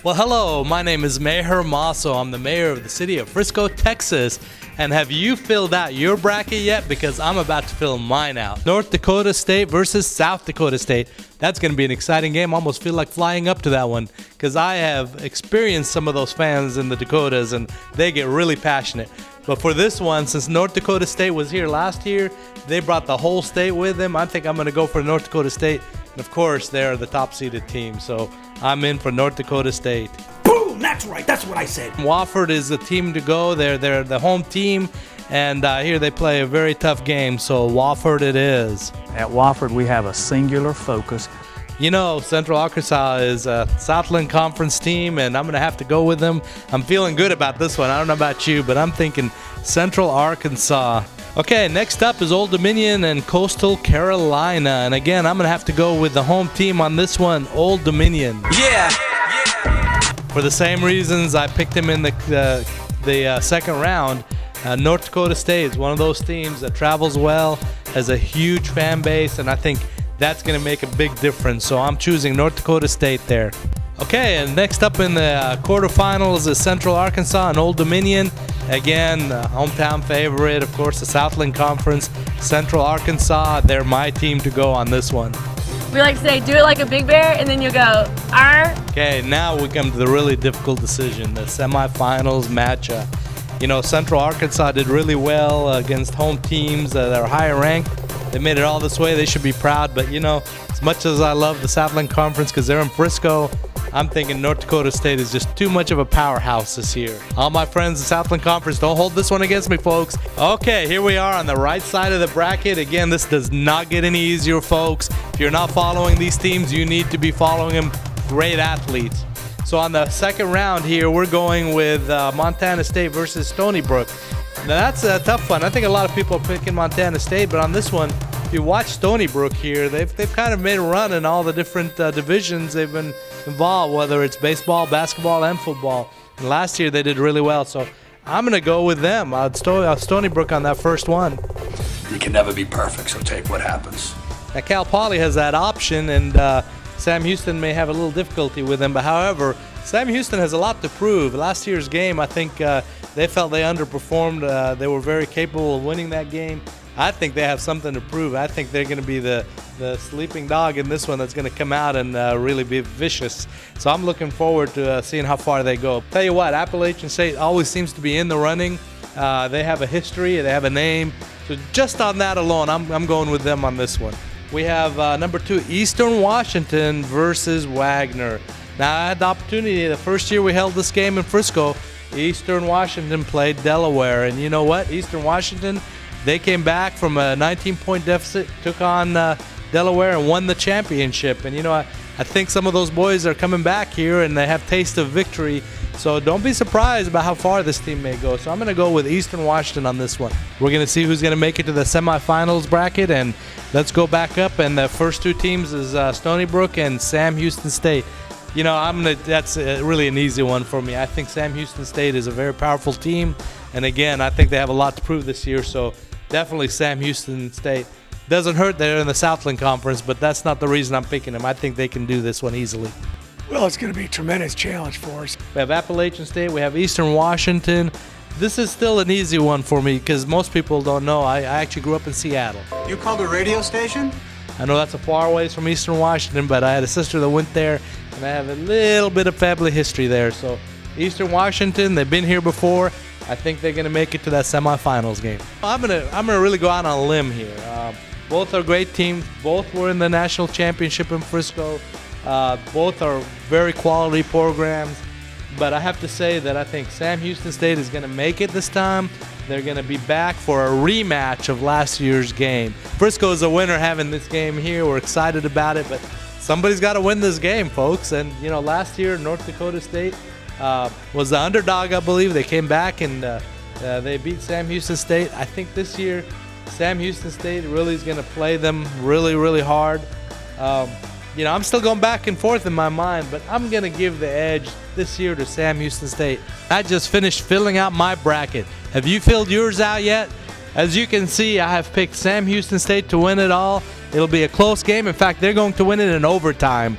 Well, hello, my name is Maher Maso. I'm the mayor of the city of Frisco, Texas. And have you filled out your bracket yet? Because I'm about to fill mine out. North Dakota State versus South Dakota State. That's going to be an exciting game. I almost feel like flying up to that one because I have experienced some of those fans in the Dakotas and they get really passionate. But for this one, since North Dakota State was here last year, they brought the whole state with them. I think I'm going to go for North Dakota State. And of course, they're the top-seeded team, so I'm in for North Dakota State. Boom! That's right. That's what I said. Wofford is the team to go. They're the home team, and here they play a very tough game, so Wofford it is. At Wofford, we have a singular focus. You know, Central Arkansas is a Southland Conference team, and I'm going to have to go with them. I'm feeling good about this one. I don't know about you, but I'm thinking Central Arkansas. Okay, next up is Old Dominion and Coastal Carolina. And again, I'm going to have to go with the home team on this one, Old Dominion. Yeah. For the same reasons I picked him in the second round. North Dakota State is one of those teams that travels well, has a huge fan base, and I think that's going to make a big difference. So I'm choosing North Dakota State there. Okay, and next up in the quarterfinals is Central Arkansas and Old Dominion. Again, hometown favorite, of course, the Southland Conference. Central Arkansas, they're my team to go on this one. We like to say, do it like a big bear, and then you go, R. Okay, now we come to the really difficult decision, the semifinals matchup. You know, Central Arkansas did really well against home teams that are higher ranked. They made it all this way. They should be proud. But, you know, as much as I love the Southland Conference because they're in Frisco, I'm thinking North Dakota State is just too much of a powerhouse this year. All my friends in the Southland Conference, don't hold this one against me, folks. Okay, here we are on the right side of the bracket. Again, this does not get any easier, folks. If you're not following these teams, you need to be following them. Great athletes. So on the second round here, we're going with Montana State versus Stony Brook. Now that's a tough one. I think a lot of people are picking Montana State, but on this one, if you watch Stony Brook here, they've kind of made a run in all the different divisions they've been involved, whether it's baseball, basketball, and football. And last year they did really well, so I'm going to go with them. Stony Brook on that first one. You can never be perfect, so take what happens. Now Cal Poly has that option, and Sam Houston may have a little difficulty with them, but however, Sam Houston has a lot to prove. Last year's game, I think they felt they underperformed. They were very capable of winning that game. I think they have something to prove. I think they're going to be the sleeping dog in this one that's going to come out and really be vicious. So I'm looking forward to seeing how far they go. Tell you what, Appalachian State always seems to be in the running. They have a history, they have a name. So just on that alone, I'm going with them on this one. We have number 2, Eastern Washington versus Wagner. Now, I had the opportunity the first year we held this game in Frisco. Eastern Washington played Delaware, and you know what? Eastern Washington, they came back from a 19-point deficit, took on Delaware, and won the championship. And you know, I think some of those boys are coming back here, and they have taste of victory. So don't be surprised about how far this team may go. So I'm going to go with Eastern Washington on this one. We're going to see who's going to make it to the semifinals bracket, and let's go back up. And the first two teams is Stony Brook and Sam Houston State. You know, that's really an easy one for me. I think Sam Houston State is a very powerful team, and again, I think they have a lot to prove this year. So definitely Sam Houston State. Doesn't hurt they're in the Southland Conference, but that's not the reason I'm picking them. I think they can do this one easily. Well, it's going to be a tremendous challenge for us. We have Appalachian State, we have Eastern Washington. This is still an easy one for me because most people don't know. I actually grew up in Seattle. You called a radio station? I know that's a far ways from Eastern Washington, but I had a sister that went there, and I have a little bit of family history there. So Eastern Washington, they've been here before. I think they're going to make it to that semifinals game. I'm gonna really go out on a limb here. Both are great teams. Both were in the national championship in Frisco. Both are very quality programs. But I have to say that I think Sam Houston State is going to make it this time. They're going to be back for a rematch of last year's game. Frisco is a winner having this game here. We're excited about it, but somebody's got to win this game, folks. And, you know, last year North Dakota State was the underdog, I believe. They came back and they beat Sam Houston State. I think this year Sam Houston State really is going to play them really, really hard. You know, I'm still going back and forth in my mind, but I'm going to give the edge this year to Sam Houston State. I just finished filling out my bracket. Have you filled yours out yet? As you can see, I have picked Sam Houston State to win it all. It'll be a close game. In fact, they're going to win it in overtime.